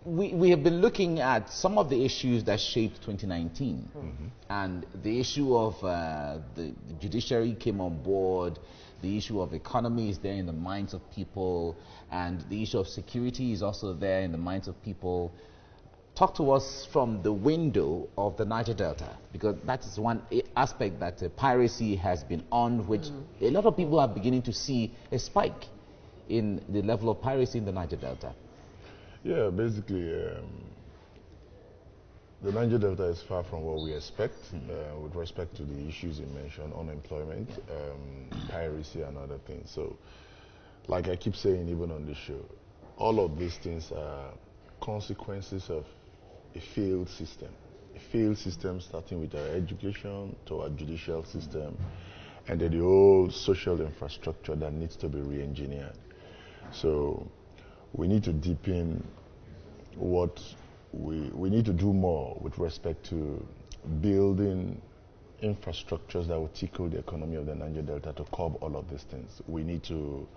We have been looking at some of the issues that shaped 2019. And the issue of the judiciary came on board, the issue of economy is there in the minds of people, and the issue of security is also there in the minds of people. Talk to us from the window of the Niger Delta, because that is one aspect that piracy has been on, which a lot of people are beginning to see a spike in the level of piracy in the Niger Delta. Yeah, basically, the Niger Delta is far from what we expect with respect to the issues you mentioned, unemployment, piracy, and other things. So, like I keep saying even on the show, all of these things are consequences of a failed system. A failed system starting with our education to our judicial system, and then the whole social infrastructure that needs to be re-engineered. So, we need to deepen what we need to do more with respect to building infrastructures that will tickle the economy of the Niger Delta to curb all of these things. We need to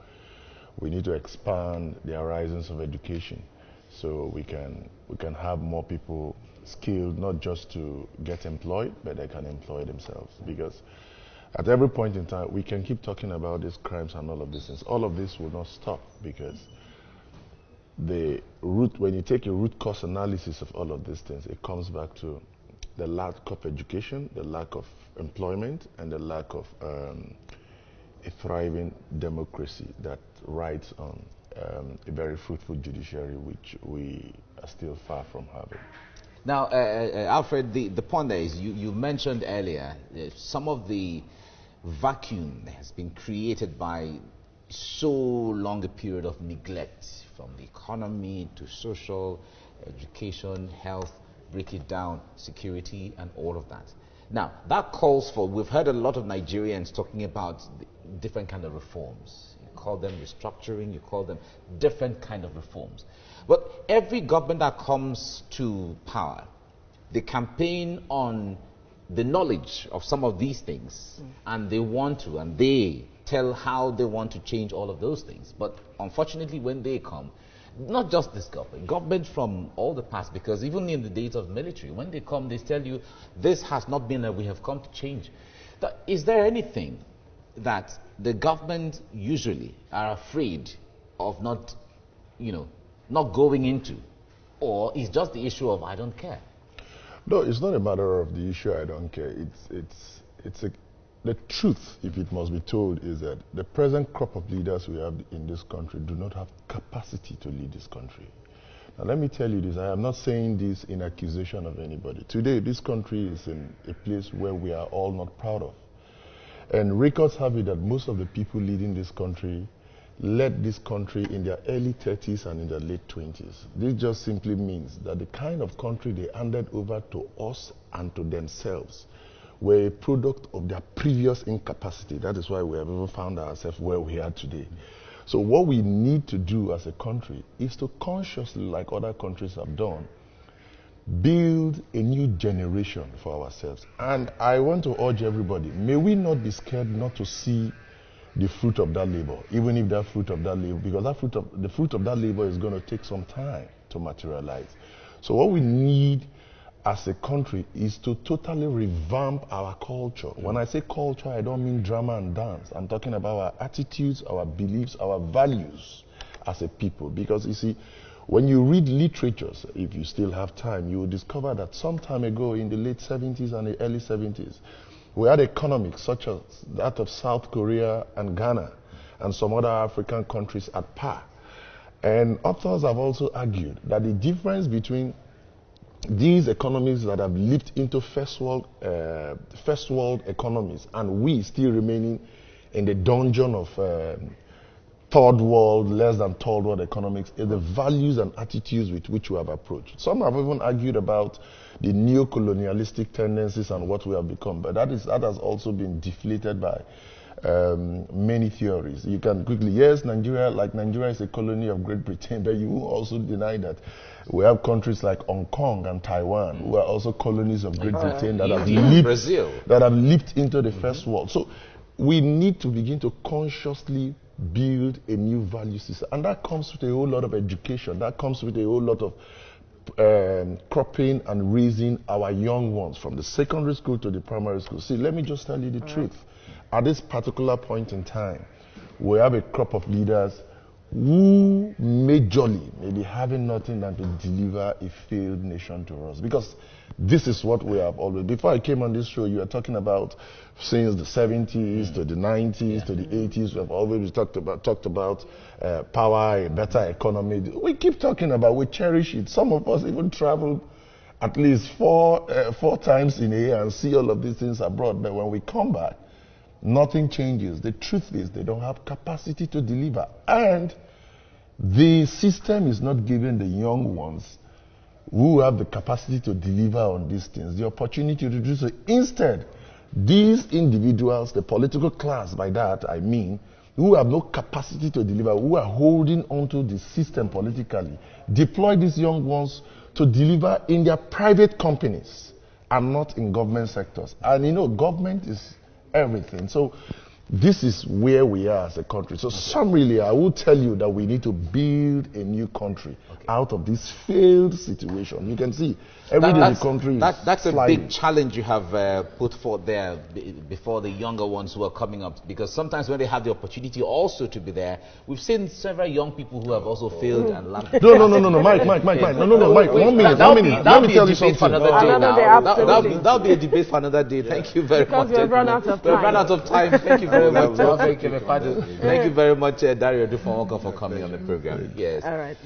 expand the horizons of education so we can have more people skilled, not just to get employed, but they can employ themselves. Because at every point in time, we can keep talking about these crimes and all of these things. All of this will not stop, because when you take a root cause analysis of all of these things, it comes back to the lack of education, the lack of employment, and the lack of a thriving democracy that rides on a very fruitful judiciary, which we are still far from having. Now, Alfred, the point there is, you mentioned earlier, some of the vacuum that has been created by so long a period of neglect, from the economy to social, education, health, break it down, security, and all of that. Now, that calls for, we've heard a lot of Nigerians talking about different kind of reforms. You call them restructuring, you call them different kind of reforms. But every government that comes to power, they campaign on the knowledge of some of these things, and they tell how they want to change all of those things. But unfortunately, when they come, not just this government from all the past, because even in the days of the military, when they come, they tell you, this has not been that we have come to change. Is there anything that the government usually are afraid of not going into, or is just the issue of I don't care? No, it's not a matter of the issue I don't care. The truth, if it must be told, is that the present crop of leaders we have in this country do not have capacity to lead this country. Now, let me tell you this. I am not saying this in accusation of anybody. Today, this country is in a place where we are all not proud of. And records have it that most of the people leading this country led this country in their early 30s and in their late 20s. This just simply means that the kind of country they handed over to us and to themselves were a product of their previous incapacity. That is why we have even found ourselves where we are today. So what we need to do as a country is to consciously, like other countries have done, build a new generation for ourselves. And I want to urge everybody, may we not be scared not to see the fruit of that labor, even if that fruit of that labor, because the fruit of that labor is going to take some time to materialize. So what we need as a country is to totally revamp our culture. When I say culture, I don't mean drama and dance. I'm talking about our attitudes, our beliefs, our values as a people. Because you see, when you read literatures, if you still have time, you will discover that some time ago in the late 70s and the early 70s, we had economics such as that of South Korea and Ghana and some other African countries at par. And authors have also argued that the difference between these economies that have leaped into first world economies and we still remaining in the dungeon of third world, less than third world economics, is the values and attitudes with which we have approached. Some have even argued about the neo-colonialistic tendencies and what we have become, but that has also been deflated by many theories. You can quickly, yes, Nigeria is a colony of Great Britain, but you will also deny that we have countries like Hong Kong and Taiwan who are also colonies of Great Britain that have leaped into the first world. So we need to begin to consciously build a new value system. And that comes with a whole lot of education. That comes with a whole lot of cropping and raising our young ones from the secondary school to the primary school. See, let me just tell you the truth. At this particular point in time, we have a crop of leaders who majorly may be having nothing than to deliver a failed nation to us. Because this is what we have always. Before I came on this show, you were talking about since the 70s to the 90s to the 80s, we have always talked about power, a better economy. We keep talking about, we cherish it. Some of us even travel at least four times in a year and see all of these things abroad. But when we come back, nothing changes. The truth is they don't have capacity to deliver. And the system is not giving the young ones who have the capacity to deliver on these things the opportunity to do so. Instead, these individuals, the political class by that I mean, who have no capacity to deliver, who are holding onto the system politically, deploy these young ones to deliver in their private companies and not in government sectors. And you know, government is everything. So this is where we are as a country. So summarily, I will tell you that we need to build a new country out of this failed situation. You can see every day the country that's is a big challenge you have put forth there before the younger ones who are coming up, because sometimes when they have the opportunity also to be there, we've seen several young people who have also failed and landed. No, Mike, Mike, Mike, 1 minute. Let me tell you something. That'll be a debate for another day. Thank you very much. We've run out of time. We've run out of time. Thank you very much. Thank you very much, Dario Dufon, for coming on the program. Yes. All right.